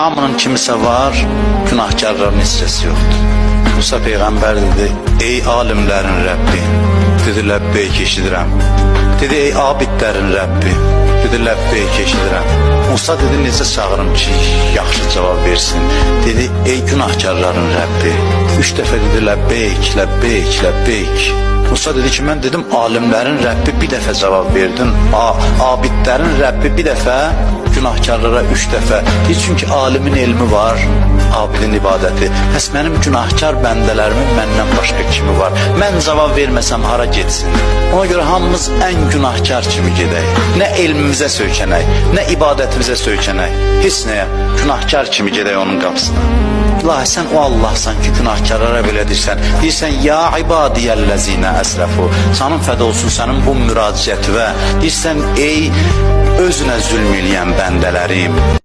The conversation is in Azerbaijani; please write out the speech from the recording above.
Hamının kimisə var, günahkarların hissəsi yoxdur. Musa Peyğəmbər dedi, ey alimlərin Rəbbi, dedi, ləbbeyk eşidirəm. Dedi, ey abidlərin Rəbbi, dedi, ləbbeyk eşidirəm. Musa dedi, necə çağırım ki, yaxşı cavab versin. Dedi, ey günahkarların Rəbbi, 3 dəfə dedi, ləbbeyk, ləbbeyk, ləbbeyk. Musa dedi ki, mən dedim, alimlərin Rəbbi bir dəfə cavab verdin, abidlərin Rəbbi bir dəfə, günahkarlara 3 dəfə. Çünki alimin elmi var, abidin ibadəti. Bəs mənim günahkar bəndələrimin məndən başqa kimi var? Mən cavab verməsəm hara getsin? Ona görə hamımız ən günahkar kimi gedək. Nə elmimizə söykənək, nə ibadətimizə söykənək. Heç nəyə, günahkar kimi gedək onun qapısına. İlahi, sən o Allahsan ki, günahkarlara belə deyirsən. Deyirsən, ya ibadiyəl-ləzinə əsrəfu. Sanın fədə olsun sənin bu müraciəti və deyirsən, ey özünə zülm eləyən bəndələrim.